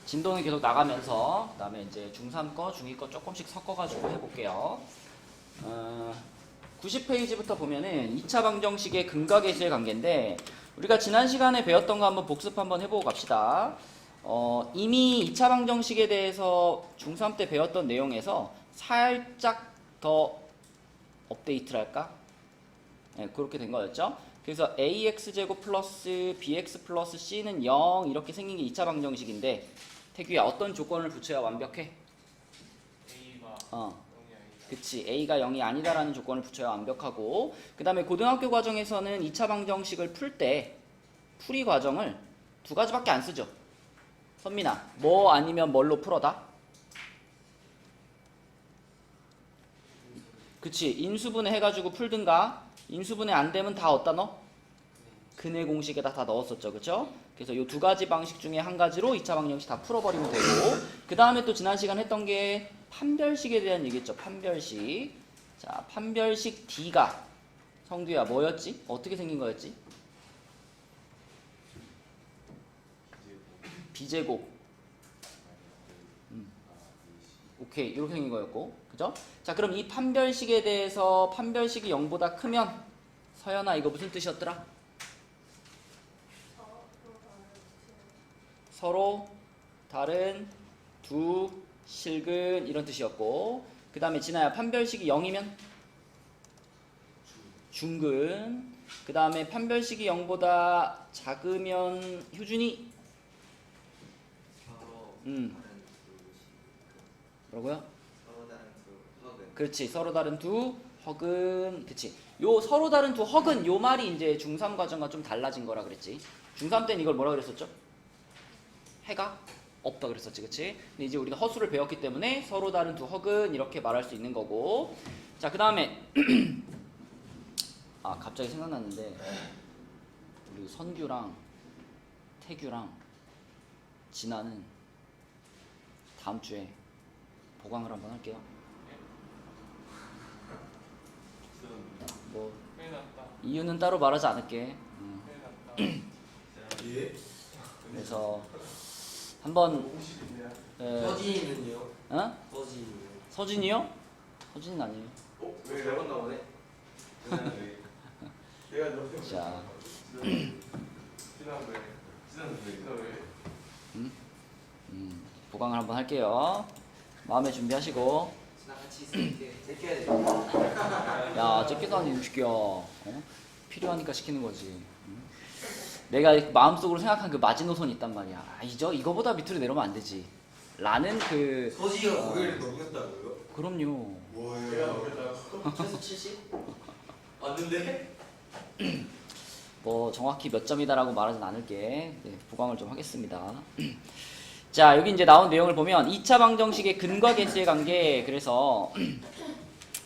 진도는 계속 나가면서 그다음에 이제 중3 거, 중2 거 조금씩 섞어가지고 해볼게요. 90페이지부터 보면은 2차 방정식의 근과 계수의 관계인데 우리가 지난 시간에 배웠던 거 한번 복습 한번 해보고 갑시다. 이미 2차 방정식에 대해서 중3 때 배웠던 내용에서 살짝 더 업데이트를 할까? 네, 그렇게 된 거였죠. 그래서 ax제곱 플러스 bx 플러스 c는 0 이렇게 생긴 게 2차 방정식인데 태규야 어떤 조건을 붙여야 완벽해? A가 0이 아니다. 그치, a가 0이 아니다라는 조건을 붙여야 완벽하고 그 다음에 고등학교 과정에서는 2차 방정식을 풀 때 풀이 과정을 두 가지밖에 안 쓰죠. 선민아, 뭐 아니면 뭘로 풀어다? 그치, 인수분해 해가지고 풀든가 인수분해 안 되면 다 어디다 넣어? 근해 공식에다 다 넣었었죠. 그쵸? 그래서 이 두 가지 방식 중에 한 가지로 2차 방정식 다 풀어버리면 되고 그 다음에 또 지난 시간 했던 게 판별식에 대한 얘기했죠. 판별식. 자, 판별식 D가 성두야 뭐였지? 어떻게 생긴 거였지? B제곱. 오케이, 이렇게 생긴 거였고, 그죠? 자, 그럼 이 판별식에 대해서 판별식이 0보다 크면 서연아 이거 무슨 뜻이었더라? 서로 다른 두 실근 이런 뜻이었고 그 다음에 진아야 판별식이 0이면 중근 그 다음에 판별식이 0보다 작으면 효준이 뭐라고요? 그렇지 서로 다른 두 허근 그치 요 서로 다른 두 허근 요 말이 이제 중3 과정과 좀 달라진 거라 그랬지 중3 때는 이걸 뭐라 그랬었죠? 해가 없다 그랬었지 그치? 근데 이제 우리가 허수를 배웠기 때문에 서로 다른 두 허근 이렇게 말할 수 있는 거고 자 그 다음에 아 갑자기 생각났는데 우리 선규랑 태규랑 진아는 다음 주에 보강을 한번 할게요. 뭐 이유는 따로 말하지 않을게. 그래서 한번 서진이는요? 어? 서진이요? 서진이요? 서진은 아니에요. 왜 잘못 나오네? 내가 너무 자, 보강을 한번 할게요. 마음의 준비하시고. 같이 있을 때 제껴야 돼. 야, 째껴도 아니고 시켜. 필요하니까 시키는 거지. 내가 마음속으로 생각한 그 마지노선이 있단 말이야. 아, 이거보다 밑으로 내려오면 안 되지. 라는 그. 서진이가 고개를 넘겼다고요? 그럼요. 뭐예요? 최소 70? 왔는데? 뭐 정확히 몇 점이다라고 말하진 않을게. 네, 보강을 좀 하겠습니다. 자, 여기 이제 나온 내용을 보면 2차 방정식의 근과 계수의 관계. 그래서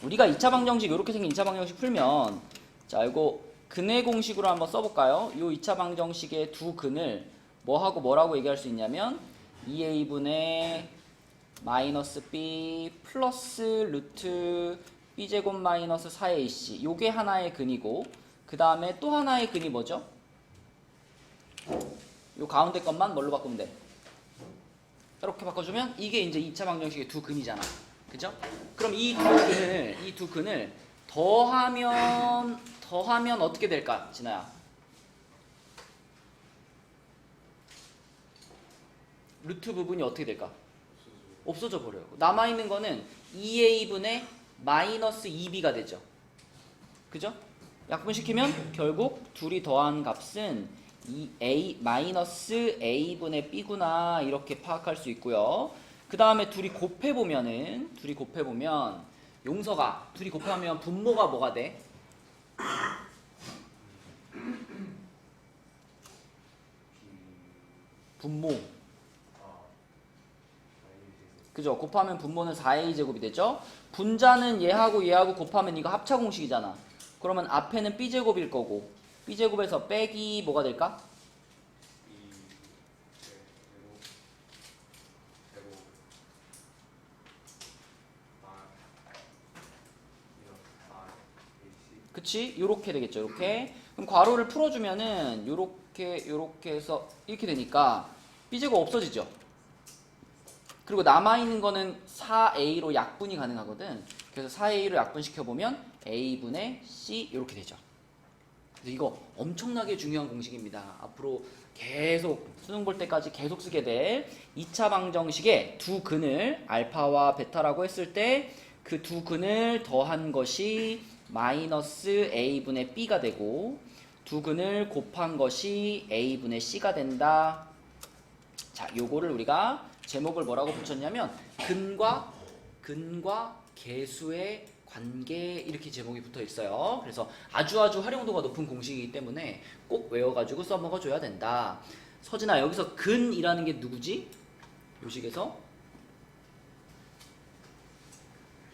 우리가 2차 방정식 이렇게 생긴 2차 방정식 풀면 자, 이거 근의 공식으로 한번 써볼까요? 이 2차 방정식의 두 근을 뭐하고 뭐라고 얘기할 수 있냐면 2a분의 마이너스 b 플러스 루트 b제곱 마이너스 4ac 요게 하나의 근이고 그 다음에 또 하나의 근이 뭐죠? 요 가운데 것만 뭘로 바꾸면 돼? 이렇게 바꿔주면 이게 이제 2차 방정식의 두 근이잖아. 그죠? 그럼 이 두 근을 더하면 어떻게 될까? 진아야. 루트 부분이 어떻게 될까? 없어져 버려요. 남아있는 거는 2a분의 마이너스 2b가 되죠. 그죠? 약분시키면 결국 둘이 더한 값은 2a 마이너스 a분의 b구나 이렇게 파악할 수 있고요. 그 다음에 둘이 곱해보면 용서가 둘이 곱하면 분모가 뭐가 돼? 분모. 그죠? 곱하면 분모는 4a제곱이 되죠? 분자는 얘하고 곱하면 이거 합차 공식이잖아. 그러면 앞에는 b제곱일 거고 b제곱에서 빼기 뭐가 될까? 그치? 요렇게 되겠죠. 요렇게. 그럼 괄호를 풀어주면은 요렇게 해서 이렇게 되니까 b제곱 없어지죠? 그리고 남아있는 거는 4a로 약분이 가능하거든. 그래서 4a로 약분시켜보면 a분의 c 이렇게 되죠. 그래서 이거 엄청나게 중요한 공식입니다. 앞으로 계속 수능 볼 때까지 계속 쓰게 될 2차 방정식의 두 근을 알파와 베타라고 했을 때 그 두 근을 더한 것이 마이너스 a분의 b가 되고 두 근을 곱한 것이 a분의 c가 된다. 자, 요거를 우리가 제목을 뭐라고 붙였냐면 근과 계수의 관계 이렇게 제목이 붙어 있어요. 그래서 아주 활용도가 높은 공식이기 때문에 꼭 외워가지고 써먹어 줘야 된다. 서진아, 여기서 근이라는 게 누구지? 요식에서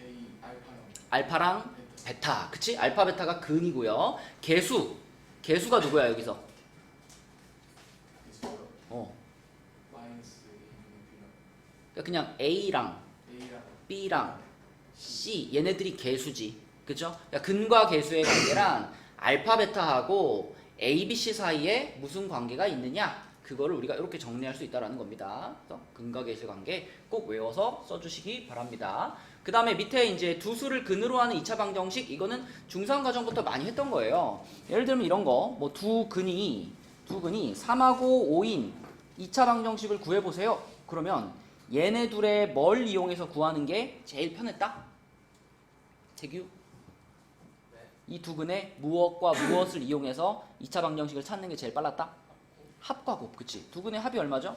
A 알파요. 알파랑 베타, 그치? 알파 베타가 근이고요. 개수가 누구야 여기서? 있어요. 마이너스 그러니까 그냥 A랑 A랑 B랑 C 얘네들이 개수지, 그죠? 그러니까 근과 개수의 관계란 알파 베타하고 A, B, C 사이에 무슨 관계가 있느냐? 그거를 우리가 이렇게 정리할 수 있다라는 겁니다. 그래서 근과 계수의 관계 꼭 외워서 써주시기 바랍니다. 그 다음에 밑에 이제 두 수를 근으로 하는 2차 방정식, 이거는 중3 과정부터 많이 했던 거예요. 예를 들면 이런 거, 뭐 두 근이 3하고 5인 2차 방정식을 구해보세요. 그러면 얘네 둘의 뭘 이용해서 구하는 게 제일 편했다? 태규? 이 두 근의 무엇과 무엇을 이용해서 2차 방정식을 찾는 게 제일 빨랐다? 합과 곱, 그치? 두 근의 합이 얼마죠?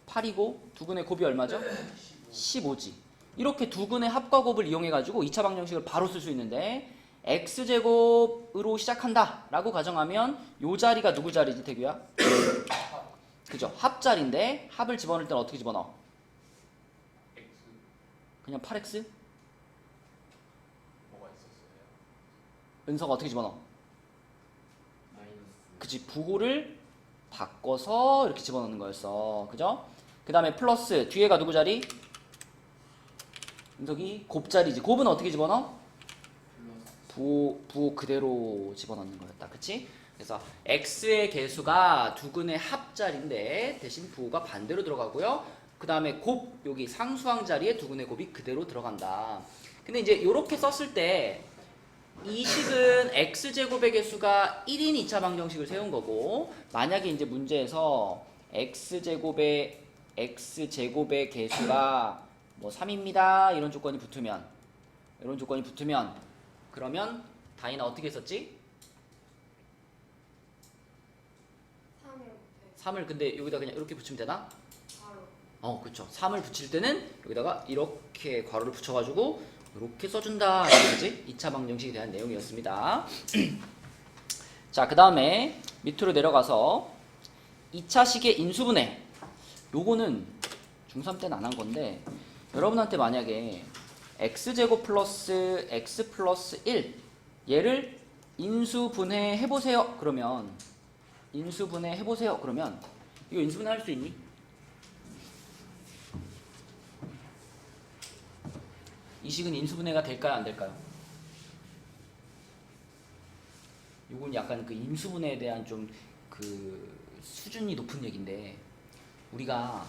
8이고 두 근의 곱이 얼마죠? 15지. 이렇게 두 근의 합과 곱을 이용해가지고 2차 방정식을 바로 쓸 수 있는데 x제곱으로 시작한다 라고 가정하면 요 자리가 누구 자리지, 태규야? 그죠? 합자리인데 합을 집어넣을 때는 어떻게 집어넣어? X 그냥 8x? 뭐가 있었어요? 은서가 어떻게 집어넣어? 마이너스. 그치, 부호를 바꿔서 이렇게 집어넣는 거였어. 그죠? 그 다음에 플러스 뒤에가 누구 자리? 은석이 곱자리지. 곱은 어떻게 집어넣어? 플러스 부호 그대로 집어넣는 거였다. 그치? 그래서 x의 개수가 두 근의 합자리인데 대신 부호가 반대로 들어가고요. 그 다음에 곱, 여기 상수항 자리에 두 근의 곱이 그대로 들어간다. 근데 이제 이렇게 썼을 때 이 식은 x제곱의 개수가 1인 2차 방정식을 세운 거고, 만약에 이제 문제에서 x제곱의 개수가 뭐 3입니다 이런 조건이 붙으면 그러면 다이나 어떻게 썼지? 3을 근데 여기다 그냥 이렇게 붙이면 되나? 그쵸. 3을 붙일 때는 여기다가 이렇게 괄호를 붙여가지고 이렇게 써준다. 이거지? 2차 방정식에 대한 내용이었습니다. 자, 그 다음에 밑으로 내려가서 2차식의 인수분해. 요거는 중3 때는 안 한 건데, 여러분한테 만약에 x제곱 플러스 x 플러스 1 얘를 인수분해 해보세요. 그러면 이거 인수분해 할 수 있니? 이 식은 인수분해가 될까요, 안 될까요? 이건 약간 그 인수분해에 대한 좀 그 수준이 높은 얘기인데, 우리가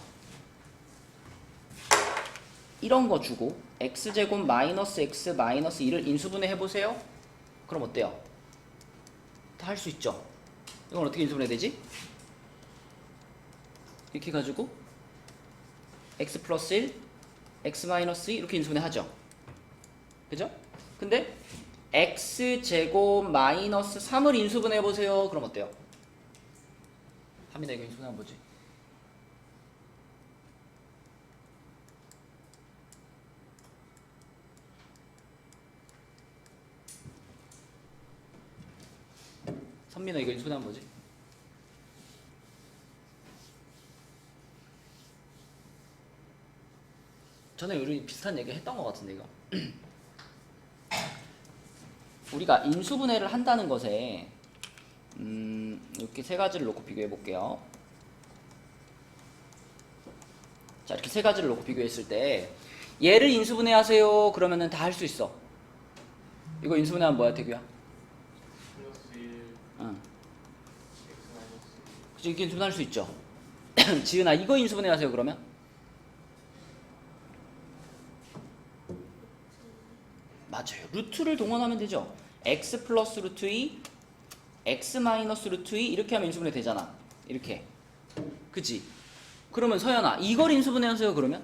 이런 거 주고 x제곱 마이너스 x 마이너스 2를 인수분해 해보세요. 그럼 어때요? 다 할 수 있죠? 이건 어떻게 인수분해 되지? 이렇게 가지고 x 플러스 1, x 마이너스 2 이렇게 인수분해 하죠. 그죠? 근데 x제곱 마이너스 3을 인수분해 해보세요. 그럼 어때요? 합니다. 이거 인수분해 한번 보지. 선민아, 이거 인수분해 한번 보지. 전에 우리 비슷한 얘기 했던 것 같은데, 이거. 우리가 인수분해를 한다는 것에 이렇게 세 가지를 놓고 비교해 볼게요. 자, 이렇게 세 가지를 놓고 비교했을 때 얘를 인수분해 하세요. 그러면은 다 할 수 있어. 이거 인수분해하면 뭐야, 태규야? 플러스 1 응. X 마이너스 그치, 이렇게 인수분해 할 수 있죠. 지은아, 이거 인수분해 하세요. 그러면 맞아요. 루트를 동원하면 되죠. x 플러스 루트 2, x 마이너스 루트 2 이렇게 하면 인수분해 되잖아. 이렇게. 그치? 그러면 서연아, 이걸 인수분해 하세요 그러면?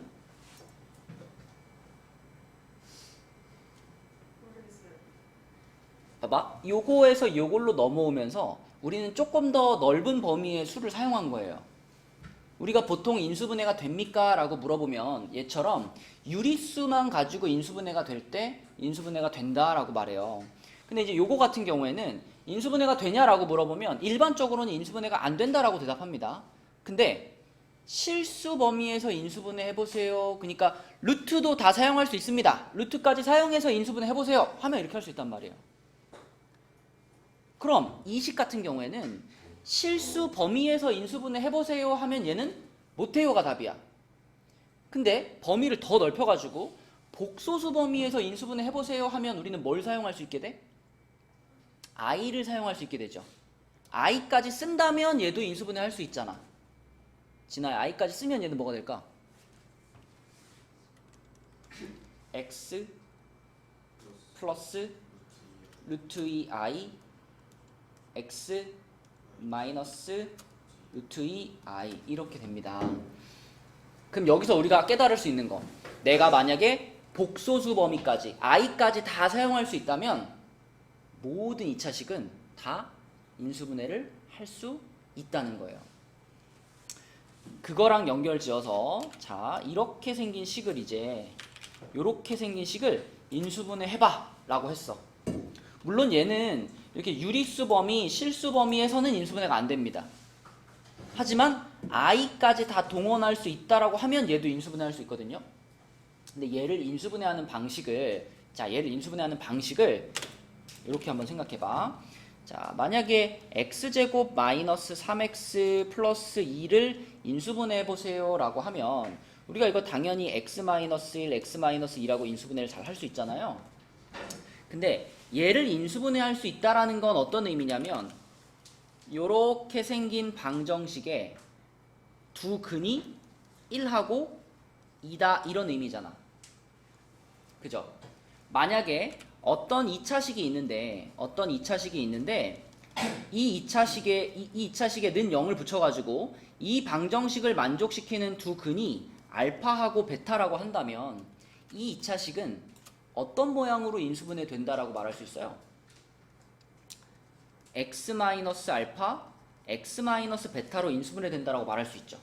봐봐. 요거에서 요걸로 넘어오면서 우리는 조금 더 넓은 범위의 수를 사용한 거예요. 우리가 보통 인수분해가 됩니까? 라고 물어보면 얘처럼 유리수만 가지고 인수분해가 될 때 인수분해가 된다라고 말해요. 근데 이제 요거 같은 경우에는 인수분해가 되냐라고 물어보면 일반적으로는 인수분해가 안 된다라고 대답합니다. 근데 실수 범위에서 인수분해 해보세요. 그러니까 루트도 다 사용할 수 있습니다. 루트까지 사용해서 인수분해 해보세요. 하면 이렇게 할 수 있단 말이에요. 그럼 이 식 같은 경우에는 실수 범위에서 인수분해 해보세요 하면 얘는 못해요가 답이야. 근데 범위를 더 넓혀가지고 복소수 범위에서 인수분해 해보세요 하면 우리는 뭘 사용할 수 있게 돼? i를 사용할 수 있게 되죠. i까지 쓴다면 얘도 인수분해 할 수 있잖아. 진아야, i까지 쓰면 얘는 뭐가 될까? x 플러스 루트 2i x 마이너스 루트 2i 이렇게 됩니다. 그럼 여기서 우리가 깨달을 수 있는 거, 내가 만약에 복소수 범위까지 i까지 다 사용할 수 있다면 모든 2차식은 다 인수분해를 할 수 있다는 거예요. 그거랑 연결 지어서 자 이렇게 생긴 식을 이제 이렇게 생긴 식을 인수분해 해봐 라고 했어. 물론 얘는 이렇게 유리수 범위, 실수 범위에서는 인수분해가 안 됩니다. 하지만 i까지 다 동원할 수 있다라고 하면 얘도 인수분해할 수 있거든요. 근데 얘를 인수분해하는 방식을 이렇게 한번 생각해봐. 자, 만약에 x제곱 마이너스 3x 플러스 2를 인수분해 해보세요 라고 하면 우리가 이거 당연히 x 마이너스 1, x 마이너스 2라고 인수분해를 잘 할 수 있잖아요. 근데 얘를 인수분해 할 수 있다라는 건 어떤 의미냐면 요렇게 생긴 방정식에 두 근이 1하고 2다 이런 의미잖아. 그죠? 만약에 어떤 2차식이 있는데 이 2차식에 는 0을 붙여가지고 이 방정식을 만족시키는 두 근이 알파하고 베타라고 한다면 이 2차식은 어떤 모양으로 인수분해 된다라고 말할 수 있어요? x-알파, x-베타로 인수분해 된다라고 말할 수 있죠.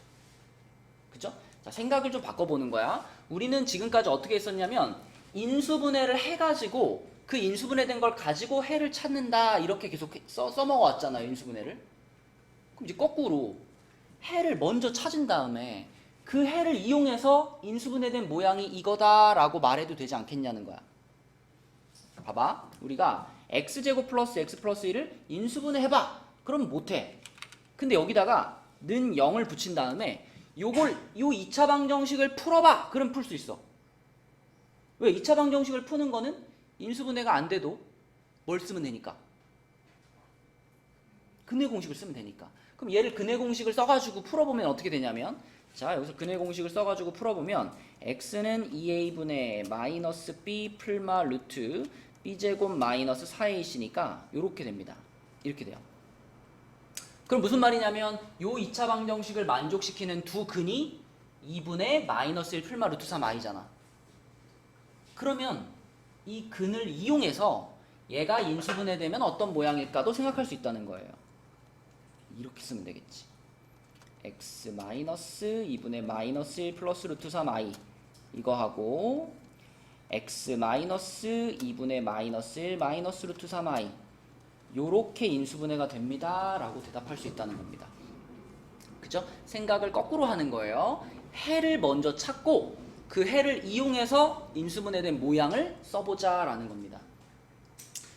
그죠? 자, 생각을 좀 바꿔보는 거야. 우리는 지금까지 어떻게 했었냐면 인수분해를 해가지고 그 인수분해된 걸 가지고 해를 찾는다 이렇게 계속 써먹어왔잖아요. 인수분해를. 그럼 이제 거꾸로 해를 먼저 찾은 다음에 그 해를 이용해서 인수분해된 모양이 이거다라고 말해도 되지 않겠냐는 거야. 봐봐. 우리가 x제곱 플러스 x 플러스 1을 인수분해 해봐. 그럼 못해. 근데 여기다가 는 0을 붙인 다음에 요 2차 방정식을 풀어봐. 그럼 풀 수 있어. 왜? 2차 방정식을 푸는 거는 인수분해가 안 돼도 뭘 쓰면 되니까? 근해 공식을 쓰면 되니까. 그럼 얘를 근해 공식을 써가지고 풀어보면 어떻게 되냐면 자, 여기서 근해 공식을 써가지고 풀어보면 x는 2a분의 마이너스 b 풀마 루트 b제곱 마이너스 4ac니까 이렇게 됩니다. 이렇게 돼요. 그럼 무슨 말이냐면 요 2차 방정식을 만족시키는 두 근이 2분의 마이너스 1 풀마 루트 3i잖아. 그러면 이 근을 이용해서 얘가 인수분해되면 어떤 모양일까도 생각할 수 있다는 거예요. 이렇게 쓰면 되겠지. x 마이너스 2분의 마이너스 1 플러스 루트 3i 이거 하고 x 마이너스 2분의 마이너스 1 마이너스 루트 3i 요렇게 인수분해가 됩니다 라고 대답할 수 있다는 겁니다. 그죠? 생각을 거꾸로 하는 거예요. 해를 먼저 찾고 그 해를 이용해서 인수분해된 모양을 써보자 라는 겁니다.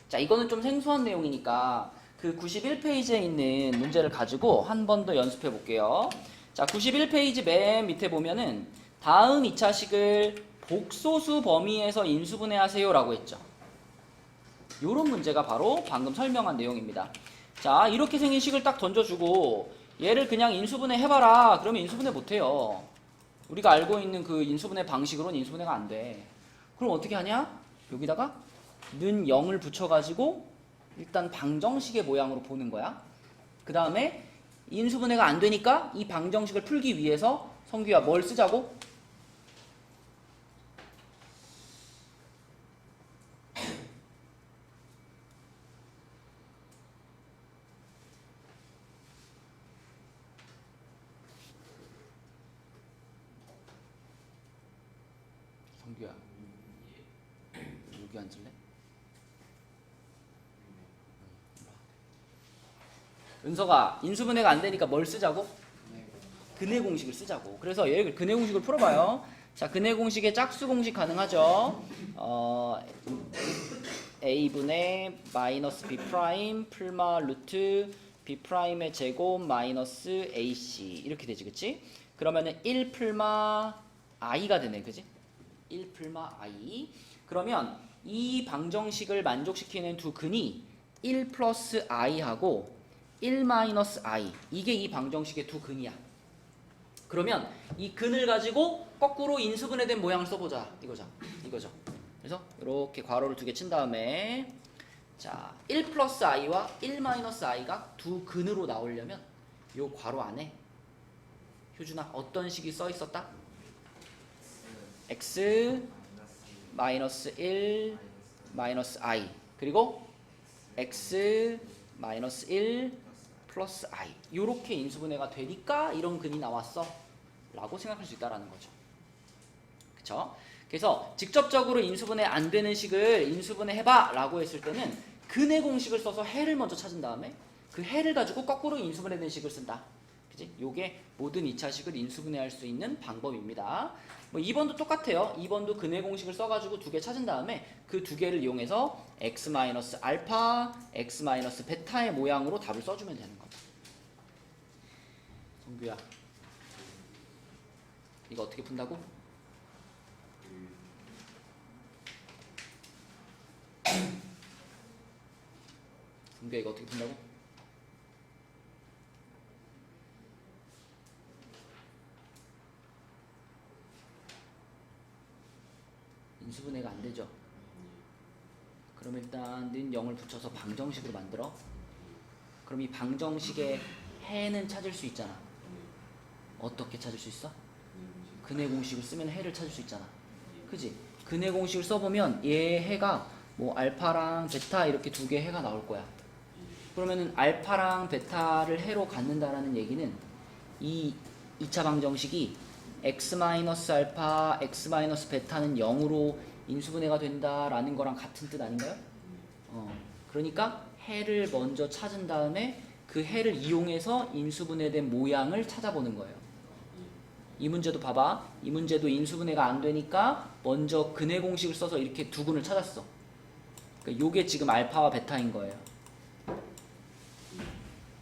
자, 이거는 좀 생소한 내용이니까 그 91페이지에 있는 문제를 가지고 한 번 더 연습해 볼게요. 자, 91페이지 맨 밑에 보면은 다음 2차식을 복소수 범위에서 인수분해 하세요 라고 했죠. 요런 문제가 바로 방금 설명한 내용입니다. 자, 이렇게 생긴 식을 딱 던져주고 얘를 그냥 인수분해 해봐라. 그러면 인수분해 못해요. 우리가 알고 있는 그 인수분해 방식으로는 인수분해가 안 돼. 그럼 어떻게 하냐? 여기다가 는 0을 붙여가지고 일단 방정식의 모양으로 보는 거야. 그 다음에 인수분해가 안 되니까 이 방정식을 풀기 위해서 성규야 뭘 쓰자고? 성규야 여기 앉을래? 은서가 인수분해가 안 되니까 뭘 쓰자고? 근해 공식을 쓰자고. 그래서 얘를 근해 공식을 풀어봐요. 자, 근해 공식의 짝수 공식 가능하죠? a분의 마이너스 b 프라임 풀마 루트 b 프라임의 제곱 마이너스 ac 이렇게 되지, 그치? 그러면은 1 풀마 i가 되네, 그지? 1 풀마 i. 그러면 이 방정식을 만족시키는 두 근이 1 플러스 i하고 1 마이너스 i, 이게 이 방정식의 두 근이야. 그러면 이 근을 가지고 거꾸로 인수분해된 모양을 써보자. 이거죠. 그래서 이렇게 괄호를 두 개 친 다음에 자, 1 플러스 i와 1 마이너스 i가 두 근으로 나오려면 요 괄호 안에 효준아 어떤 식이 써 있었다? x 마이너스 1 마이너스 i 그리고 x 마이너스 1 플러스 i 요렇게 인수분해가 되니까 이런 근이 나왔어 라고 생각할 수 있다라는 거죠. 그쵸? 그래서 직접적으로 인수분해 안 되는 식을 인수분해 해봐 라고 했을 때는 근해 공식을 써서 해를 먼저 찾은 다음에 그 해를 가지고 거꾸로 인수분해된 식을 쓴다. 그치? 요게 모든 2차식을 인수분해할 수 있는 방법입니다. 뭐 2번도 똑같아요. 2번도 근해 공식을 써가지고 두 개 찾은 다음에 그 두 개를 이용해서 x-알파, x-베타의 모양으로 답을 써주면 되는 거죠. 성규야, 이거 어떻게 푼다고? 성규야, 이거 어떻게 푼다고? 인수분해가 안 되죠. 그럼 일단 는 0을 붙여서 방정식으로 만들어. 그럼 이 방정식의 해는 찾을 수 있잖아. 어떻게 찾을 수 있어? 근해 공식을 쓰면 해를 찾을 수 있잖아. 그지? 근해 공식을 써보면 얘 해가 뭐 알파랑 베타 이렇게 두 개 해가 나올 거야. 그러면은 알파랑 베타를 해로 갖는다라는 얘기는 이 2차 방정식이 x-알파, x-베타는 0으로 인수분해가 된다라는 거랑 같은 뜻 아닌가요? 그러니까 해를 먼저 찾은 다음에 그 해를 이용해서 인수분해된 모양을 찾아보는 거예요. 이 문제도 봐봐. 이 문제도 인수분해가 안 되니까 먼저 근해 공식을 써서 이렇게 두 근을 찾았어. 그러니까 요게 지금 알파와 베타인 거예요.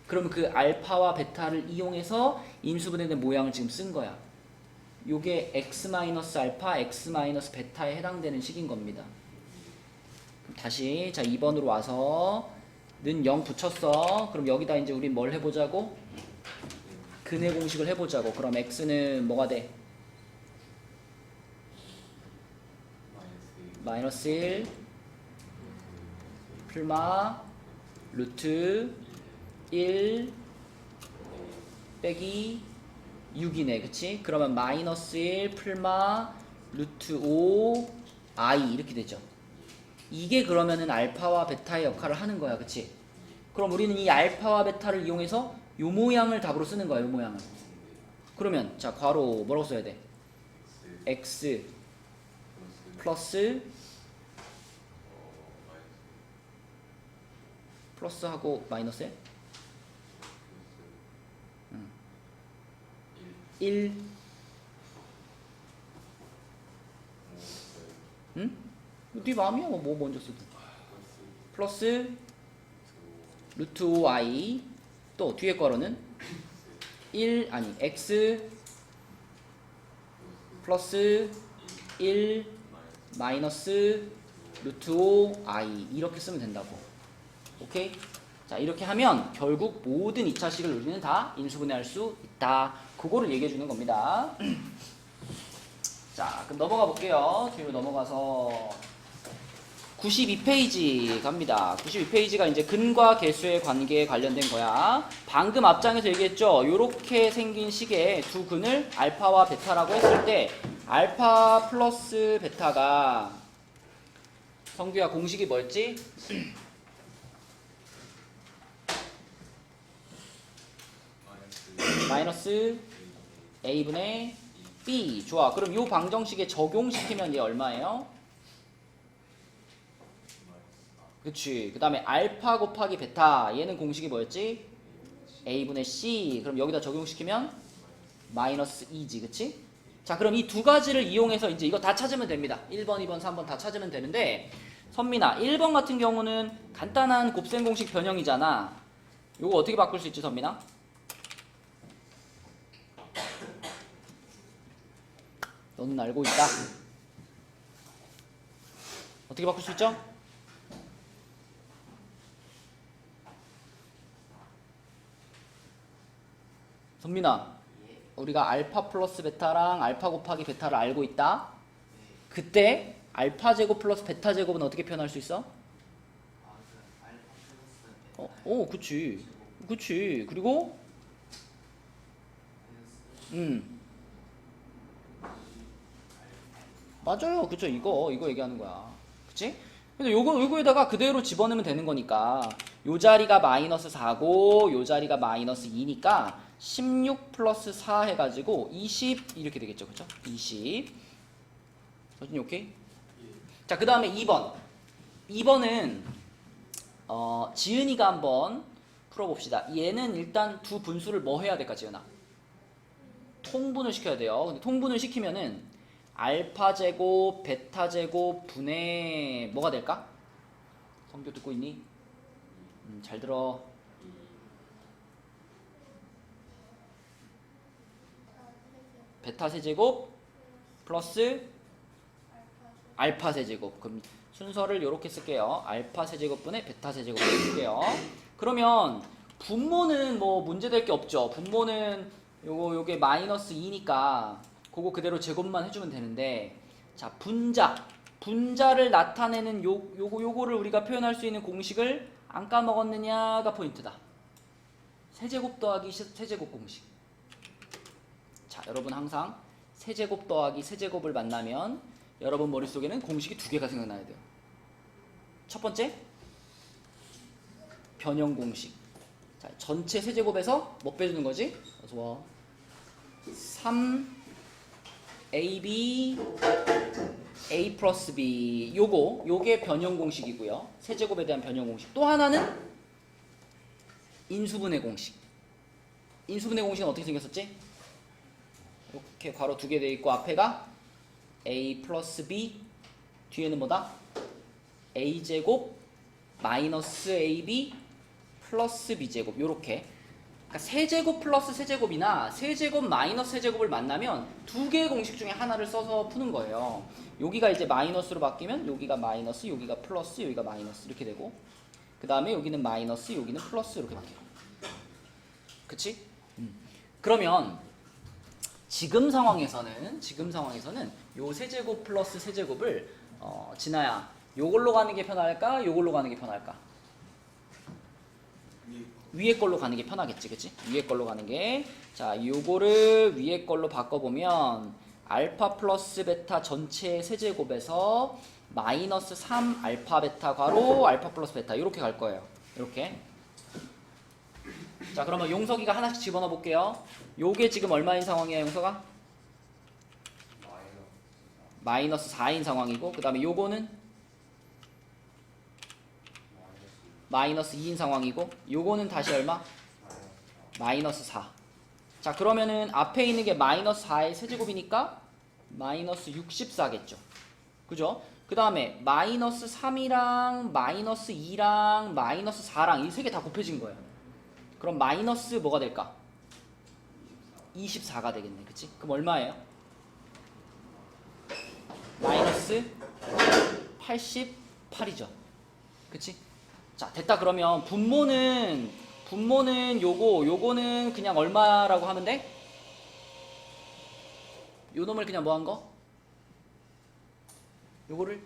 그럼 그 알파와 베타를 이용해서 인수분해된 모양을 지금 쓴 거야. 요게 x-알파, x-베타에 해당되는 식인 겁니다. 그럼 다시 자 2번으로 와서 는 0 붙였어. 그럼 여기다 이제 우린 뭘 해보자고? 근해 공식을 해보자고. 그럼 x는 뭐가 돼? 마이너스 1 풀마 루트 1 빼기 6이네, 그치? 그러면 마이너스 1 풀마 루트 5 i 이렇게 되죠. 이게 그러면은 알파와 베타의 역할을 하는 거야, 그치? 그럼 우리는 이 알파와 베타를 이용해서 요 모양을 답으로 쓰는 거야, 요 모양을. 그러면 자 괄호 뭐라고 써야 돼? x 플러스하고 마이너스 1 응? 네 마음이야. 뭐 먼저 쓰든. 플러스 루트 5i 또 뒤에 거로는 1 아니 x 플러스 1 마이너스 루트 5i 이렇게 쓰면 된다고. 오케이? 자 이렇게 하면 결국 모든 2차식을 우리는 다 인수분해할 수 있다. 그거를 얘기해 주는 겁니다. 자 그럼 넘어가 볼게요. 뒤로 넘어가서 92페이지 갑니다. 92페이지가 이제 근과 계수의 관계에 관련된 거야. 방금 앞장에서 얘기했죠. 요렇게 생긴 식의 두 근을 알파와 베타라고 했을 때 알파 플러스 베타가 성규야 공식이 뭐였지? 마이너스 a분의 b. 좋아. 그럼 요 방정식에 적용시키면 얘 얼마예요? 그치. 그 다음에 알파 곱하기 베타. 얘는 공식이 뭐였지? a분의 c. 그럼 여기다 적용시키면 마이너스 2지. 그치? 자, 그럼 이 두 가지를 이용해서 이제 이거 다 찾으면 됩니다. 1번, 2번, 3번 다 찾으면 되는데, 선민아, 1번 같은 경우는 간단한 곱셈 공식 변형이잖아. 요거 어떻게 바꿀 수 있지, 선민아? 너는 알고 있다. 어떻게 바꿀 수 있죠? 선민아, 우리가 알파 플러스 베타랑 알파 곱하기 베타를 알고 있다. 그때 알파 제곱 플러스 베타 제곱은 어떻게 표현할 수 있어? 그치. 그치. 그리고 맞아요. 그쵸. 이거 얘기하는 거야. 그치? 근데 요거에다가 그대로 집어넣으면 되는 거니까 요 자리가 마이너스 4고 요 자리가 마이너스 2니까 16 플러스 4 해가지고 20 이렇게 되겠죠. 그쵸? 20. 서준이 오케이? 자, 그 다음에 2번. 2번은 지은이가 한번 풀어봅시다. 얘는 일단 두 분수를 뭐 해야 될까, 지은아? 통분을 시켜야 돼요. 근데 통분을 시키면은 알파 제곱, 베타 제곱 분의 뭐가 될까? 성교 듣고 있니? 잘 들어. 베타 세제곱 플러스 알파 세제곱. 그럼 순서를 이렇게 쓸게요. 알파 세제곱분의 베타 세제곱을 쓸게요. 그러면 분모는 뭐 문제될 게 없죠. 분모는 요게 마이너스 2니까 그거 그대로 제곱만 해주면 되는데, 자, 분자를 나타내는 요거를 우리가 표현할 수 있는 공식을 안 까먹었느냐가 포인트다. 세제곱 더하기 세제곱 공식. 자, 여러분 항상 세제곱 더하기 세제곱을 만나면 여러분 머릿속에는 공식이 두 개가 생각나야 돼요. 첫 번째, 변형 공식. 자, 전체 세제곱에서 뭐 빼주는 거지? 어서 와. 3ab a 플러스 b. 요게 변형 공식이고요. 세제곱에 대한 변형 공식. 또 하나는 인수분해 공식. 인수분해 공식은 어떻게 생겼었지? 이렇게 괄호 두 개 돼 있고 앞에가 a 플러스 b, 뒤에는 뭐다? a 제곱 마이너스 ab 플러스 b 제곱. 요렇게. 그러니까 세제곱 플러스 세제곱이나 세제곱 마이너스 세제곱을 만나면 두 개의 공식 중에 하나를 써서 푸는 거예요. 여기가 이제 마이너스로 바뀌면 여기가 마이너스, 여기가 플러스, 여기가 마이너스 이렇게 되고, 그 다음에 여기는 마이너스, 여기는 플러스 이렇게 바뀌어요. 그치? 그러면 지금 상황에서는 요 세제곱 플러스 세제곱을 진아야, 요걸로 가는 게 편할까? 요걸로 가는 게 편할까? 위에 걸로 가는 게 편하겠지, 그치? 위에 걸로 가는 게. 자, 요거를 위에 걸로 바꿔보면 알파 플러스 베타 전체 세제곱에서 마이너스 3 알파 베타 괄호 알파 플러스 베타 이렇게 갈 거예요. 이렇게. 자, 그러면 용석이가 하나씩 집어넣어 볼게요. 요게 지금 얼마인 상황이야, 용석아? 마이너스 4인 상황이고, 그 다음에 요거는 마이너스 2인 상황이고, 요거는 다시 얼마? 마이너스 4. 자, 그러면은 앞에 있는 게 마이너스 4의 세제곱이니까 마이너스 64겠죠. 그죠? 그 다음에 마이너스 3이랑 마이너스 2랑 마이너스 4랑 이 세 개 다 곱해진 거예요. 그럼 마이너스 뭐가 될까? 24가 되겠네. 그치? 그럼 얼마예요? 마이너스 88이죠. 그치? 자, 됐다. 그러면 분모는 요거는 그냥 얼마라고 하면 돼? 요 놈을 그냥 뭐 한 거? 요거를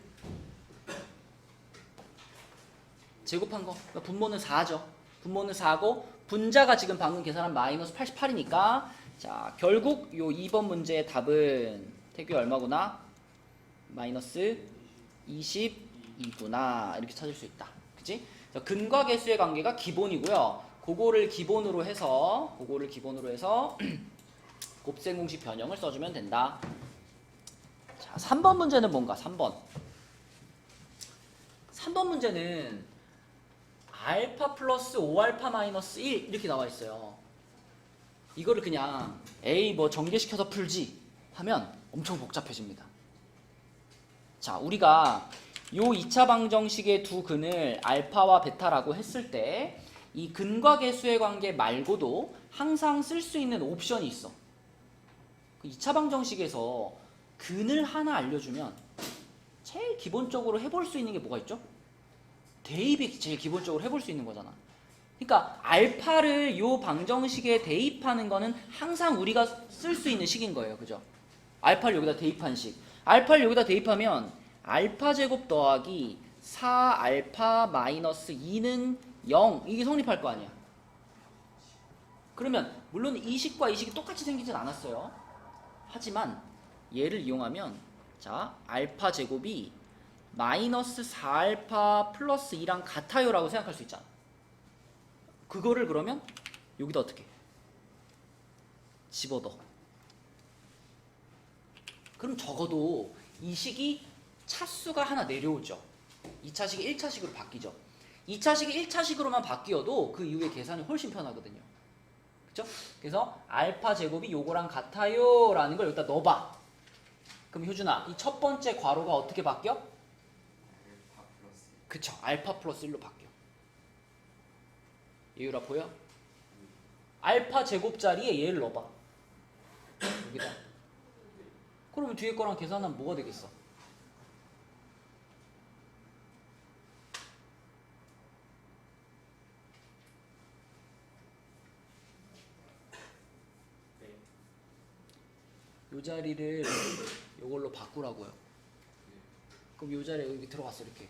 제곱한 거. 그러니까 분모는 4죠. 분모는 4고 분자가 지금 방금 계산한 마이너스 88이니까 자 결국 요 2번 문제의 답은 태규 얼마구나? 마이너스 22구나 이렇게 찾을 수 있다. 그치? 그래서 근과 개수의 관계가 기본이고요. 그거를 기본으로 해서 곱셈 공식 변형을 써주면 된다. 자 3번 문제는 뭔가? 3번 문제는 알파 플러스 5알파 마이너스 1 이렇게 나와 있어요. 이거를 그냥 A 뭐 전개시켜서 풀지 하면 엄청 복잡해집니다. 자, 우리가 요 2차 방정식의 두 근을 알파와 베타라고 했을 때 이 근과 개수의 관계 말고도 항상 쓸 수 있는 옵션이 있어. 그 2차 방정식에서 근을 하나 알려주면 제일 기본적으로 해볼 수 있는 게 뭐가 있죠? 대입이 제일 기본적으로 해볼 수 있는 거잖아. 그러니까 알파를 요 방정식에 대입하는 거는 항상 우리가 쓸 수 있는 식인 거예요. 그죠? 알파를 여기다 대입한 식. 알파를 여기다 대입하면 알파 제곱 더하기 4알파 마이너스 2는 0 이게 성립할 거 아니야. 그러면 물론 이 식과 이 식이 똑같이 생기진 않았어요. 하지만 얘를 이용하면 자 알파 제곱이 마이너스 4알파 플러스 2랑 같아요 라고 생각할 수 있잖아. 그거를 그러면 여기다 어떻게 집어넣어. 그럼 적어도 이 식이 차수가 하나 내려오죠. 2차식이 1차식으로 바뀌죠. 2차식이 1차식으로만 바뀌어도 그 이후에 계산이 훨씬 편하거든요. 그쵸? 그래서 알파 제곱이 요거랑 같아요 라는 걸 여기다 넣어봐. 그럼 효준아 이 첫 번째 괄호가 어떻게 바뀌어? 알파 플러스 그쵸. 알파 플러스 1로 바뀌어. 예율아 보여? 알파 제곱 자리에 얘를 넣어봐. 여기다. 그러면 뒤에 거랑 계산하면 뭐가 되겠어? 네. 요 자리를 요걸로 바꾸라고요. 그럼 요 자리에 여기 들어갔어 이렇게.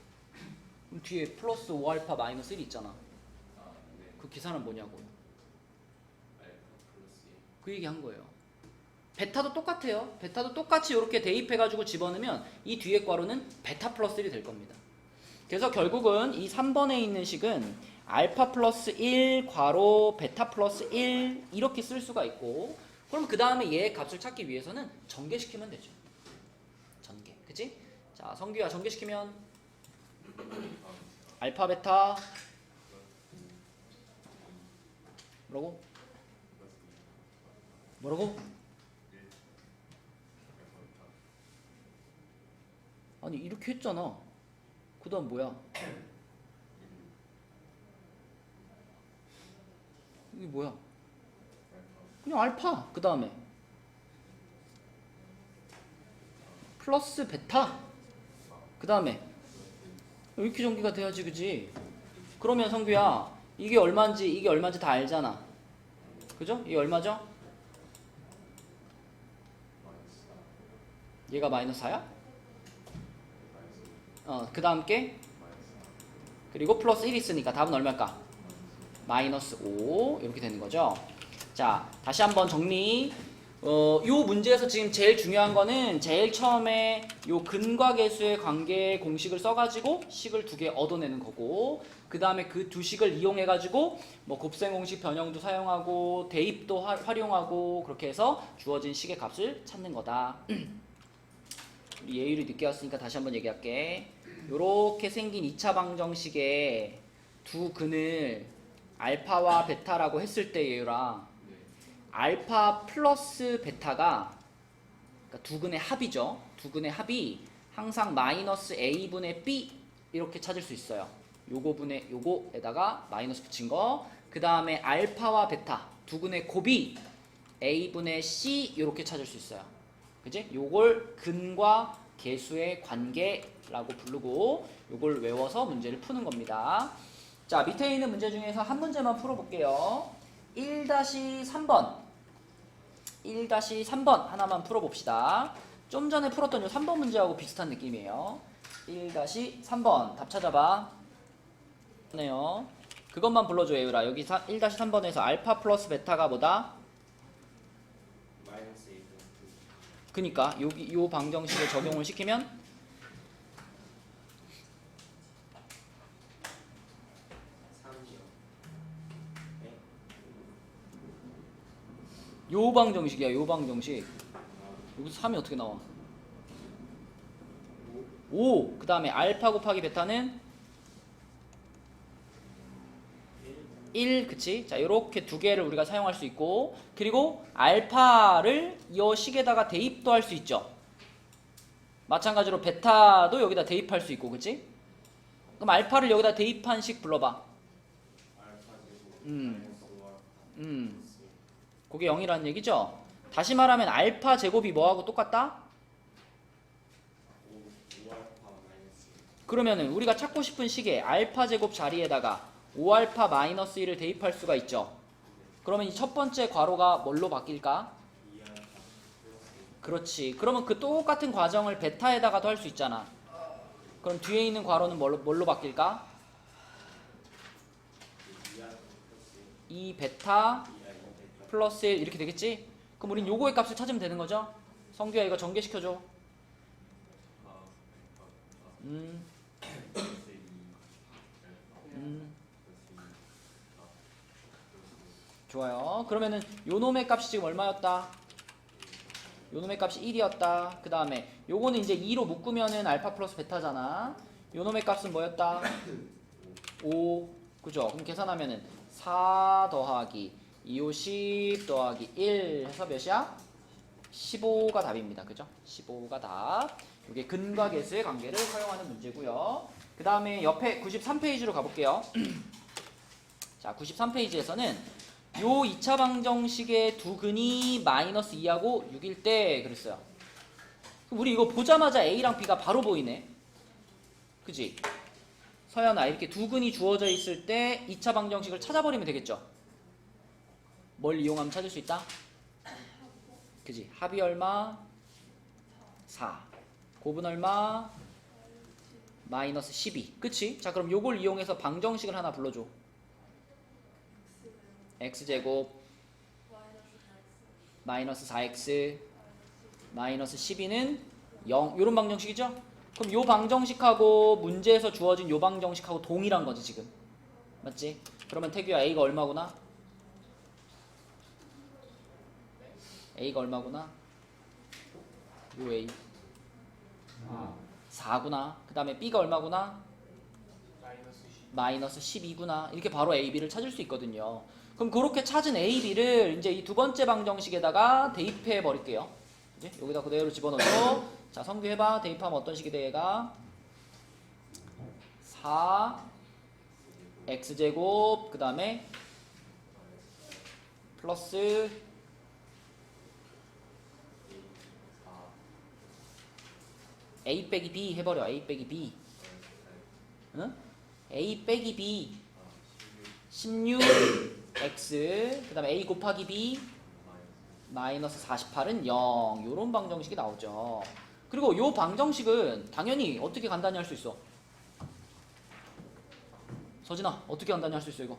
그럼 뒤에 플러스 5알파 마이너스 1 있잖아. 아, 네. 그 계산은 뭐냐고요. 알파 플러스 1. 그 얘기 한 거예요. 베타도 똑같아요. 베타도 똑같이 이렇게 대입해가지고 집어넣으면 이 뒤에 괄호는 베타 플러스 1이 될 겁니다. 그래서 결국은 이 3번에 있는 식은 알파 플러스 1 괄호 베타 플러스 1 이렇게 쓸 수가 있고 그럼 그 다음에 얘의 값을 찾기 위해서는 전개시키면 되죠. 전개. 그치? 자 성규야 전개시키면 알파 베타 뭐라고? 뭐라고? 아니 이렇게 했잖아. 그 다음 뭐야? 이게 뭐야? 그냥 알파 그 다음에 플러스 베타 그 다음에 이렇게 전개가 돼야지 그지? 그러면 성규야 이게 얼마인지 다 알잖아. 그죠? 이게 얼마죠? 얘가 마이너스 4야? 그 다음 게 그리고 플러스 1 있으니까 답은 얼마일까? 마이너스 5 이렇게 되는 거죠. 자 다시 한번 정리. 요 문제에서 지금 제일 중요한 거는 제일 처음에 요 근과 개수의 관계 공식을 써가지고 식을 두 개 얻어내는 거고 그 다음에 그 두 식을 이용해가지고 뭐 곱셈 공식 변형도 사용하고 대입도 활용하고 그렇게 해서 주어진 식의 값을 찾는 거다. 우리 예율이 늦게 왔으니까 다시 한번 얘기할게. 요렇게 생긴 2차 방정식의 두 근을 알파와 베타라고 했을 때 예율아 네. 알파 플러스 베타가 그러니까 두 근의 합이죠. 두 근의 합이 항상 마이너스 a분의 b 이렇게 찾을 수 있어요. 요거분의 요거에다가 마이너스 붙인 거. 그 다음에 알파와 베타 두 근의 곱이 a분의 c 이렇게 찾을 수 있어요. 그지? 요걸 근과 개수의 관계라고 부르고 요걸 외워서 문제를 푸는 겁니다. 자 밑에 있는 문제 중에서 한 문제만 풀어볼게요. 1-3번 1-3번 하나만 풀어봅시다. 좀 전에 풀었던 요 3번 문제하고 비슷한 느낌이에요. 1-3번 답 찾아봐. 네요. 그것만 불러줘 예율아. 여기 1-3번에서 알파 플러스 베타가 뭐다? 마이너스 1. 그니까 여기 요 방정식에 적용을 시키면 3이요. 네? 요 방정식이야. 요 방정식. 여기서 3이 어떻게 나와? 5. 그 다음에 알파 곱하기 베타는 1. 그치? 자, 요렇게 두 개를 우리가 사용할 수 있고, 그리고 알파를 이 식에다가 대입도 할 수 있죠. 마찬가지로 베타도 여기다 대입할 수 있고, 그치? 그럼 알파를 여기다 대입한 식 불러봐. 알파 제곱 음. 마이너스 5알파 그게 0이라는 얘기죠? 다시 말하면 알파 제곱이 뭐하고 똑같다? 5알파 마이너스 1. 그러면은 우리가 찾고 싶은 식에 알파 제곱 자리에다가 5알파 마이너스 1을 대입할 수가 있죠. 그러면 이 첫 번째 괄호가 뭘로 바뀔까? 2알파 플러스 그렇지. 그러면 그 똑같은 과정을 베타에다가도 할 수 있잖아. 그럼 뒤에 있는 괄호는 뭘로 바뀔까? 2알파 플러스 2 베타 2알파 플러스 1 이렇게 되겠지? 그럼 우린 요거의 값을 찾으면 되는 거죠? 성규야 이거 전개시켜줘. 음, 플러스 2 좋아요. 그러면은 요 놈의 값이 지금 얼마였다? 요 놈의 값이 1이었다. 그 다음에 요거는 이제 2로 묶으면은 알파 플러스 베타잖아. 요 놈의 값은 뭐였다? 5. 그죠? 그럼 계산하면은 4 더하기 2, 5, 10 더하기 1 해서 몇이야? 15가 답입니다. 그죠? 15가 답. 이게 근과 계수의 관계를 사용하는 문제고요. 그 다음에 옆에 93페이지로 가볼게요. 자, 93페이지에서는 요 2차 방정식의 두 근이 마이너스 2하고 6일 때 그랬어요. 그럼 우리 이거 보자마자 A랑 B가 바로 보이네. 그지? 서연아, 이렇게 두 근이 주어져 있을 때 2차 방정식을 찾아버리면 되겠죠? 뭘 이용하면 찾을 수 있다? 그지? 합이 얼마? 4. 곱은 얼마? 마이너스 12. 그치? 자, 그럼 요걸 이용해서 방정식을 하나 불러줘. x제곱 마이너스 4x 마이너스 12는 0. 요런 방정식이죠? 그럼 요 방정식하고 문제에서 주어진 요 방정식하고 동일한 거지 지금. 맞지? 그러면 태규야 a가 얼마구나? a가 얼마구나? 요 a 4구나. 그 다음에 b가 얼마구나? 마이너스 12구나. 이렇게 바로 a, b를 찾을 수 있거든요. 그럼 그렇게 찾은 a, b를 이제 이 두 번째 방정식에다가 대입해 버릴게요. 이제 여기다 그대로 집어넣고 자, 성규 해봐. 대입하면 어떤 식이 돼 얘가? 4 x제곱 그 다음에 플러스 a 빼기 b 해버려. a 빼기 b. 응? a 빼기 b 16x 그 다음에 a 곱하기 b 마이너스 48은 0. 요런 방정식이 나오죠. 그리고 요 방정식은 당연히 어떻게 간단히 할 수 있어? 서진아 어떻게 간단히 할 수 있어 이거?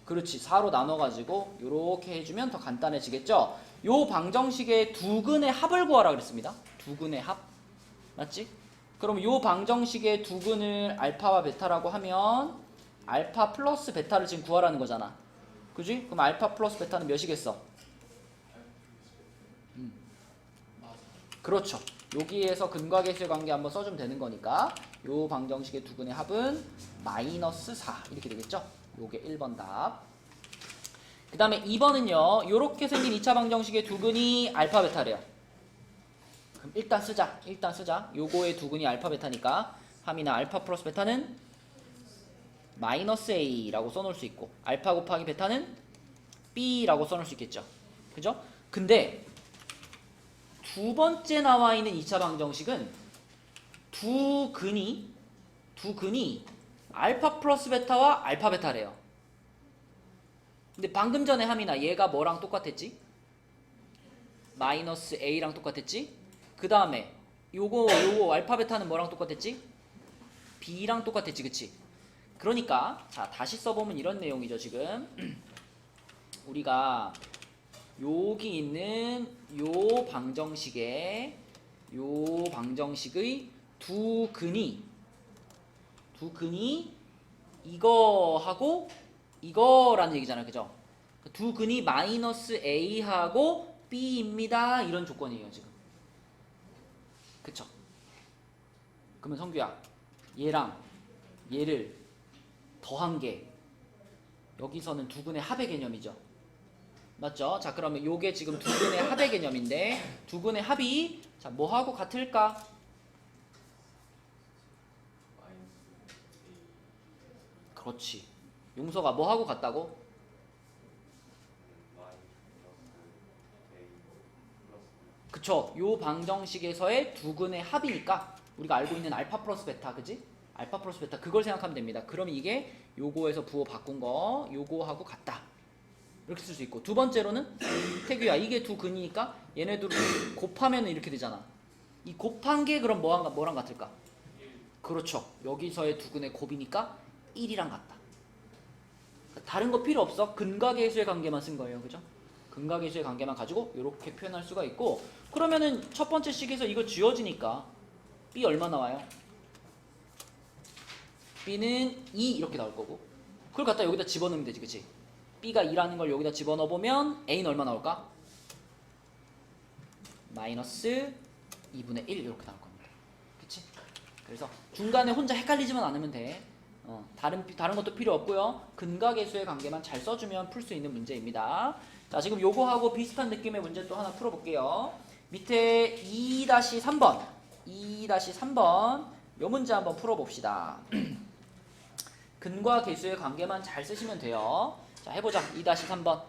그렇지. 4로 나눠가지고 요렇게 해주면 더 간단해지겠죠? 요 방정식의 두 근의 합을 구하라 그랬습니다. 두 근의 합. 맞지? 그럼 요 방정식의 두 근을 알파와 베타라고 하면 알파 플러스 베타를 지금 구하라는 거잖아. 그지? 그럼 알파 플러스 베타는 몇이겠어? 그렇죠. 여기에서 근과 계수의 관계 한번 써주면 되는 거니까 요 방정식의 두 근의 합은 마이너스 4 이렇게 되겠죠? 요게 1번 답. 그 다음에 2번은요. 요렇게 생긴 2차 방정식의 두 근이 알파 베타래요. 그럼 일단 쓰자. 요거의 두 근이 알파 베타니까 함이나 알파 플러스 베타는 마이너스 a라고 써놓을 수 있고 알파 곱하기 베타는 b라고 써놓을 수 있겠죠. 그죠? 근데 두 번째 나와 있는 2차 방정식은 두 근이 알파 플러스 베타와 알파 베타래요. 근데 방금 전에 함이나 얘가 뭐랑 똑같았지? 마이너스 a랑 똑같았지? 그 다음에 요거 알파 베타는 뭐랑 똑같았지? B랑 똑같았지, 그치? 그러니까 자 다시 써보면 이런 내용이죠. 지금 우리가 여기 있는 요 방정식의 두 근이 이거하고 이거라는 얘기잖아요, 그죠? 두 근이 마이너스 A하고 B입니다. 이런 조건이에요, 지금. 그쵸? 그러면 성규야, 얘랑 얘를 더한 게 여기서는 두 근의 합의 개념이죠. 맞죠? 자, 그러면 요게 지금 두 근의 합의 개념인데 두 근의 합이 자, 뭐하고 같을까? 그렇지. 용서가 뭐하고 같다고? 그쵸. 요 방정식에서의 두 근의 합이니까 우리가 알고 있는 알파 플러스 베타, 그지? 알파 플러스 베타 그걸 생각하면 됩니다. 그럼 이게 요거에서 부호 바꾼 거 요거하고 같다. 이렇게 쓸 수 있고, 두 번째로는 태규야, 이게 두 근이니까 얘네들을 곱하면 이렇게 되잖아. 이 곱한 게 그럼 뭐랑 같을까? 그렇죠. 여기서의 두 근의 곱이니까 1이랑 같다. 다른 거 필요 없어. 근각계수의 관계만 쓴 거예요. 그죠? 근각계수의 관계만 가지고 이렇게 표현할 수가 있고, 그러면은 첫 번째 식에서 이거 지워지니까 B 얼마 나와요? B는 2 이렇게 나올 거고, 그걸 갖다 여기다 집어넣으면 되지, 그치? B가 2라는 걸 여기다 집어넣어보면 A는 얼마 나올까? 마이너스 2분의 1 이렇게 나올 겁니다. 그치? 그래서 중간에 혼자 헷갈리지만 않으면 돼. 다른 것도 필요 없고요. 근각계수의 관계만 잘 써주면 풀 수 있는 문제입니다. 자, 지금 요거하고 비슷한 느낌의 문제 또 하나 풀어볼게요. 밑에 2-3번 요 문제 한번 풀어봅시다. 근과 계수의 관계만 잘 쓰시면 돼요. 자, 해보자. 2-3번.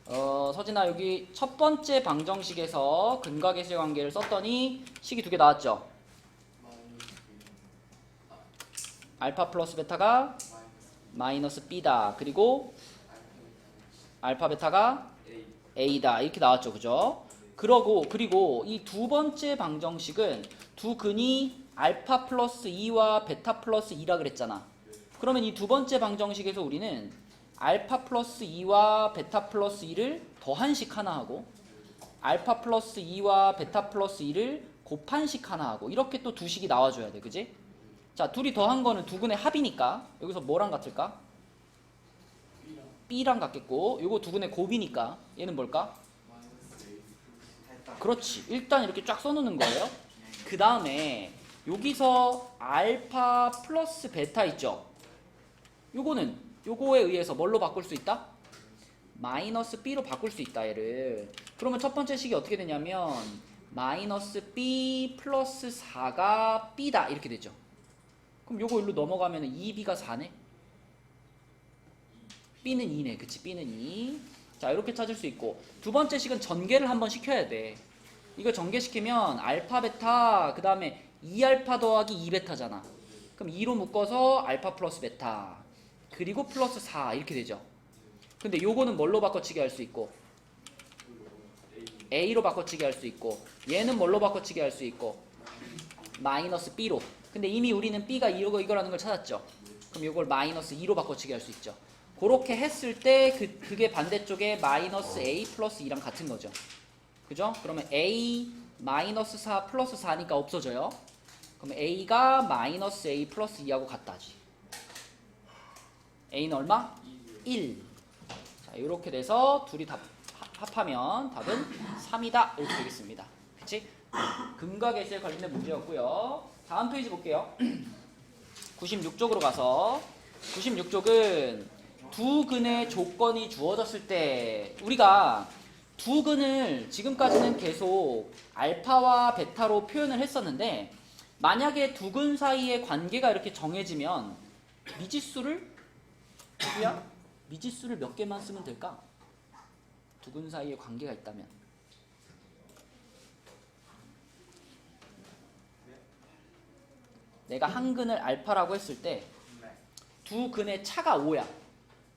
서진아, 여기 첫 번째 방정식에서 근과 계수의 관계를 썼더니 식이 두 개 나왔죠? 알파 플러스 베타가 마이너스 B다. 그리고 알파 베타가 A다. 이렇게 나왔죠, 그죠? 그리고 이 두 번째 방정식은 두 근이 알파 플러스 2와 베타 플러스 2라 그랬잖아. 그러면 이 두 번째 방정식에서 우리는 알파 플러스 2와 베타 플러스 2를 더한 식 하나 하고, 알파 플러스 2와 베타 플러스 2를 곱한 식 하나 하고, 이렇게 또 두 식이 나와줘야 돼, 그지? 자, 둘이 더한 거는 두 근의 합이니까 여기서 뭐랑 같을까? B랑 같겠고, 요거 두 근의 곱이니까 얘는 뭘까? 그렇지. 일단 이렇게 쫙 써놓는 거예요. 그 다음에 여기서 알파 플러스 베타 있죠? 요거에 의해서 뭘로 바꿀 수 있다? 마이너스 B로 바꿀 수 있다, 얘를. 그러면 첫 번째 식이 어떻게 되냐면 마이너스 B 플러스 4가 B다 이렇게 되죠. 그럼 요거 일로 넘어가면 2B가 4네? B는 2네. 그치? B는 2. 자, 이렇게 찾을 수 있고, 두 번째 식은 전개를 한번 시켜야 돼. 이거 전개시키면 알파 베타 그 다음에 2알파 더하기 2베타잖아. 그럼 2로 묶어서 알파 플러스 베타 그리고 플러스 4 이렇게 되죠. 근데 요거는 뭘로 바꿔치기 할 수 있고, A로 바꿔치기 할 수 있고, 얘는 뭘로 바꿔치기 할 수 있고, 마이너스 B로. 근데 이미 우리는 B가 이거라는 걸 찾았죠. 그럼 요걸 마이너스 2로 바꿔치기 할 수 있죠. 그렇게 했을 때 그게 반대쪽에 마이너스 A 플러스 2랑 같은 거죠. 그죠? 그러면 A 마이너스 4 플러스 4니까 없어져요. 그럼 A가 마이너스 A 플러스 2하고 같다지. A는 얼마? 1. 자, 이렇게 돼서 둘이 다 합하면 답은 3이다. 이렇게 되겠습니다. 그치? 근과 계수에 관련된 문제였고요. 다음 페이지 볼게요. 96쪽으로 가서, 96쪽은 두 근의 조건이 주어졌을 때, 우리가 두 근을 지금까지는 계속 알파와 베타로 표현을 했었는데, 만약에 두 근 사이의 관계가 이렇게 정해지면 미지수를 몇 개만 쓰면 될까? 두 근 사이에 관계가 있다면 내가 한 근을 알파라고 했을 때 두 근의 차가 5야.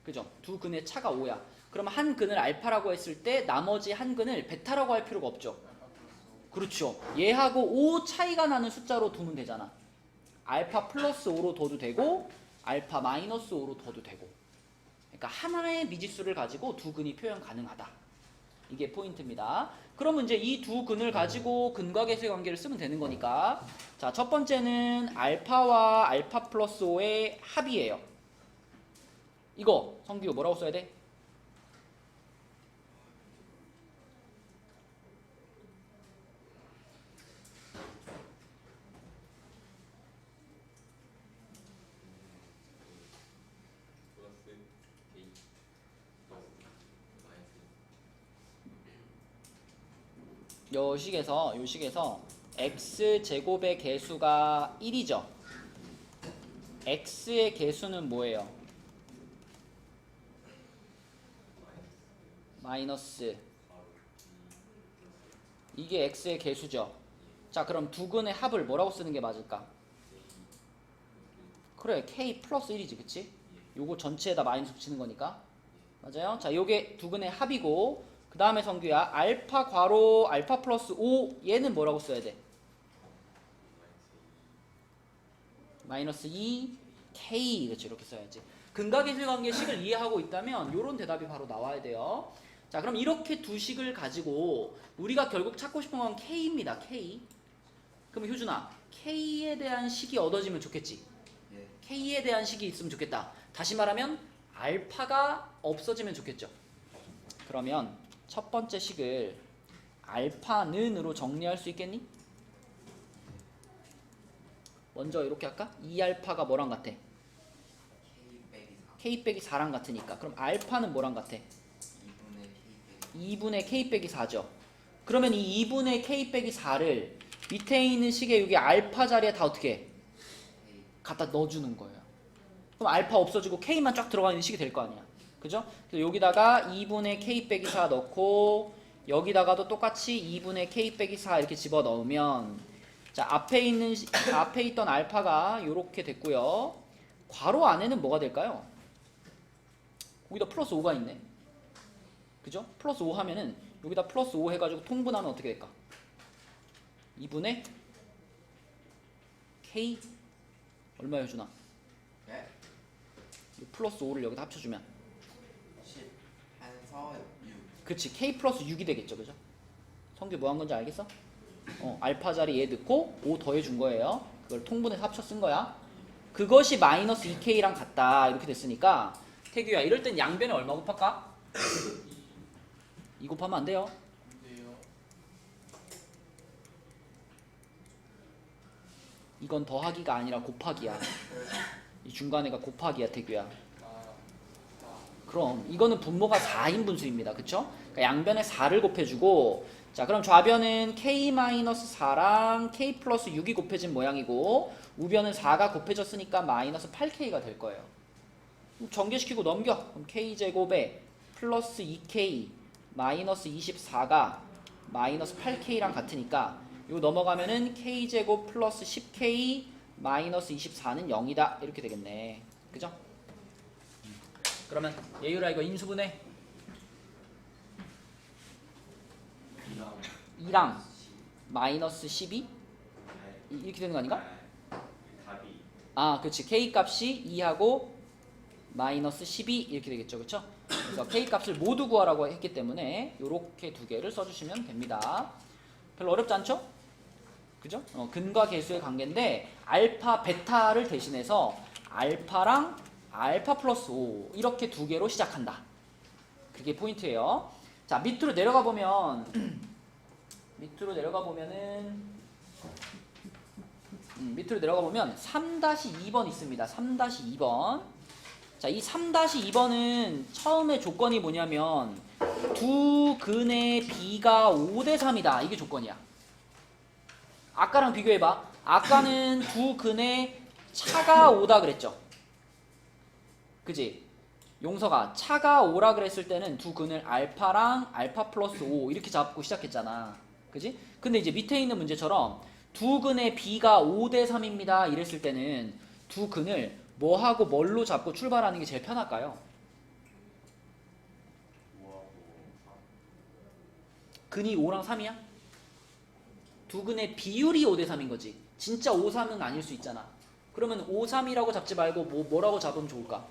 그죠? 두 근의 차가 5야. 그러면 한 근을 알파라고 했을 때 나머지 한 근을 베타라고 할 필요가 없죠. 그렇죠. 얘하고 5 차이가 나는 숫자로 두면 되잖아. 알파 플러스 5로 둬도 되고 알파 마이너스 5로 둬도 되고. 그러니까 하나의 미지수를 가지고 두 근이 표현 가능하다. 이게 포인트입니다. 그러면 이제 이 두 근을 가지고 근과 계수의 관계를 쓰면 되는 거니까, 자, 첫 번째는 알파와 알파 플러스 5의 합이에요. 이거 성규 뭐라고 써야 돼? 플러스 K 플러스 마이너스 요 식에서 x 제곱의 개수가 1이죠. x의 개수는 뭐예요? 마이너스. 이게 x의 개수죠. 자, 그럼 두 근의 합을 뭐라고 쓰는 게 맞을까? 그래, k 플러스 1이지, 그치? 요거 전체에다 마이너스 붙이는 거니까. 맞아요? 자, 요게 두 근의 합이고, 그 다음에 성규야, 알파 괄호 알파 플러스 5, 얘는 뭐라고 써야 돼? 마이너스 2 k, 그렇죠, 이렇게 써야지. 근과 계수의 관계식을 이해하고 있다면 요런 대답이 바로 나와야 돼요. 자, 그럼 이렇게 두 식을 가지고 우리가 결국 찾고 싶은 건 k입니다. k. 그럼 효준아, k에 대한 식이 얻어지면 좋겠지. 예. k에 대한 식이 있으면 좋겠다. 다시 말하면 알파가 없어지면 좋겠죠. 그러면 첫 번째 식을 알파는으로 정리할 수 있겠니? 먼저 이렇게 할까? 2알파가 뭐랑 같아? K 빼기 4. k 빼기 4랑 같으니까. 그럼 알파는 뭐랑 같아? 2분의 k 빼기 4죠. 그러면 이 2분의 k 빼기 4를 밑에 있는 식에 여기 알파 자리에 다 어떻게 해? K. 갖다 넣어주는 거예요. 그럼 알파 없어지고 k만 쫙 들어가 있는 식이 될 거 아니야. 그죠? 그래서 여기다가 2분의 k 빼기 4 넣고 여기다가도 똑같이 2분의 k 빼기 4 이렇게 집어 넣으면, 자, 앞에 있던 알파가 이렇게 됐고요. 괄호 안에는 뭐가 될까요? 거기다 플러스 5가 있네. 그죠? 플러스 5 하면은 여기다 플러스 5 해가지고 통분하면 어떻게 될까? 2분의 k 얼마야, 준아? 네? 플러스 5를 여기다 합쳐주면 10 한서 6. 그치, k 플러스 6이 되겠죠. 그죠? 성규 뭐 한 건지 알겠어? 알파 자리 얘 넣고 5 더해준 거예요. 그걸 통분해서 합쳐 쓴 거야. 그것이 마이너스 2k랑 같다. 이렇게 됐으니까 태규야, 이럴 땐 양변에 얼마 곱할까? 2 곱하면 안 돼요. 근데요. 이건 더하기가 아니라 곱하기야. 이 중간에가 곱하기야, 태규야. 그럼 이거는 분모가 4인 분수입니다. 그쵸? 그러니까 양변에 4를 곱해주고, 자, 그럼 좌변은 k-4랑 k 플러스 6이 곱해진 모양이고, 우변은 4가 곱해졌으니까 마이너스 8k가 될 거예요. 그럼 전개시키고 넘겨. 그럼 k제곱에 플러스 2k 마이너스 24가 마이너스 8k랑 같으니까 이거 넘어가면은 k제곱 플러스 10k 마이너스 24는 0이다. 이렇게 되겠네. 그죠? 그러면 예율아, 이거 인수분해 2랑 마이너스 12 이렇게 되는 거 아닌가? 답이 아, 그렇지. k 값이 2하고 마이너스 12 이렇게 되겠죠. 그렇죠? 그래서 k 값을 모두 구하라고 했기 때문에 이렇게 두 개를 써주시면 됩니다. 별로 어렵지 않죠? 그죠? 근과 계수의 관계인데 알파, 베타를 대신해서 알파랑 알파 플러스 5 이렇게 두 개로 시작한다. 그게 포인트예요. 자, 밑으로 내려가 보면 밑으로 내려가 보면 3-2번 있습니다. 3-2번. 자, 이 3-2번은 처음에 조건이 뭐냐면 두 근의 비가 5대3이다. 이게 조건이야. 아까랑 비교해봐. 아까는 두 근의 차가 5다 그랬죠. 그지? 용서가 차가 5라 그랬을 때는 두 근을 알파랑 알파 플러스 5 이렇게 잡고 시작했잖아. 그지? 근데 이제 밑에 있는 문제처럼 두 근의 비가 5대3입니다. 이랬을 때는 두 근을 뭐하고 뭘로 잡고 출발하는 게 제일 편할까요? 5하고 3 근이 5랑 3이야? 두 근의 비율이 5대 3인 거지. 진짜 5, 3은 아닐 수 있잖아. 그러면 5, 3이라고 잡지 말고 뭐라고 잡으면 좋을까?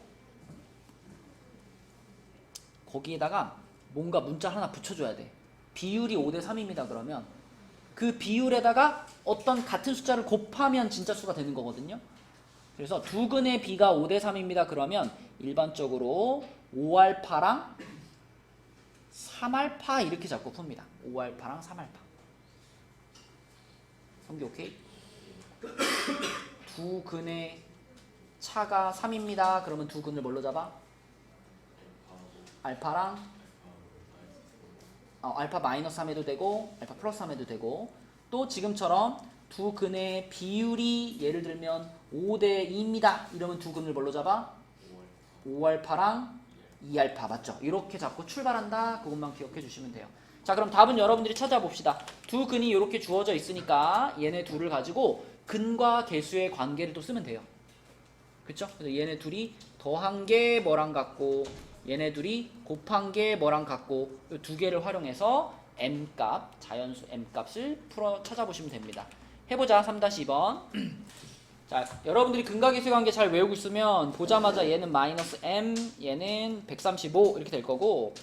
거기에다가 뭔가 문자 하나 붙여줘야 돼. 비율이 5대 3입니다. 그러면 그 비율에다가 어떤 같은 숫자를 곱하면 진짜 수가 되는 거거든요. 그래서 두 근의 비가 5대 3입니다. 그러면 일반적으로 5알파랑 3알파 이렇게 잡고 풉니다. 5알파랑 3알파. 성기 오케이? 두 근의 차가 3입니다. 그러면 두 근을 뭘로 잡아? 알파랑 알파 마이너스 3해도 되고 알파 플러스 3해도 되고, 또 지금처럼 두 근의 비율이 예를 들면 5대 2입니다. 이러면 두 근을 뭘로 잡아? 5알파랑 2알파 맞죠? 이렇게 잡고 출발한다. 그것만 기억해 주시면 돼요. 자, 그럼 답은 여러분들이 찾아봅시다. 두 근이 이렇게 주어져 있으니까 얘네 둘을 가지고 근과 개수의 관계를 또 쓰면 돼요. 그쵸? 그래서 얘네 둘이 더한 게 뭐랑 같고 얘네 둘이 곱한 게 뭐랑 같고 이 두 개를 활용해서 m값, 자연수 m값을 찾아보시면 됩니다. 해보자. 3-2번. 자, 여러분들이 근과 개수의 관계 잘 외우고 있으면 보자마자 얘는 마이너스 m, 얘는 135 이렇게 될 거고,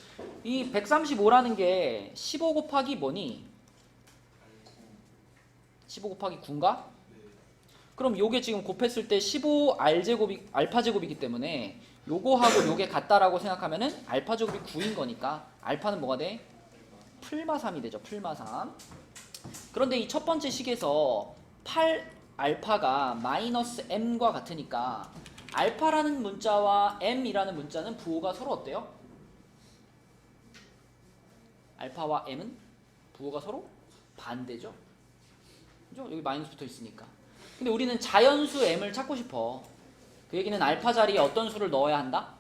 이 135라는 게 15 곱하기 뭐니? 15 곱하기 9인가? 그럼 요게 지금 곱했을 때 15r제곱이 알파 제곱이기 때문에 요거하고 요게 같다라고 생각하면은 알파 제곱이 9인 거니까 알파는 뭐가 돼? 풀마 3이 되죠. 풀마 3. 그런데 이 첫 번째 식에서 8알파가 마이너스 m과 같으니까 알파라는 문자와 m이라는 문자는 부호가 서로 어때요? 알파와 m은 부호가 서로 반대죠. 그죠? 여기 마이너스 붙어 있으니까. 근데 우리는 자연수 m을 찾고 싶어. 그 얘기는 알파 자리에 어떤 수를 넣어야 한다?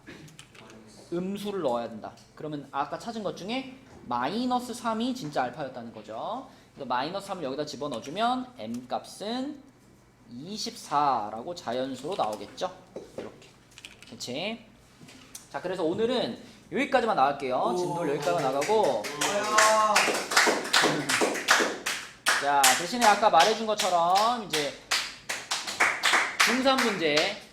음수를 넣어야 된다. 그러면 아까 찾은 것 중에 마이너스 3이 진짜 알파였다는 거죠. 그래서 마이너스 3을 여기다 집어넣어주면 m 값은 24라고 자연수로 나오겠죠. 이렇게. 그치? 자, 그래서 오늘은 여기까지만 나갈게요. 진도를 여기까지만 나가고, 자, 대신에 아까 말해준 것처럼 이제 중3 문제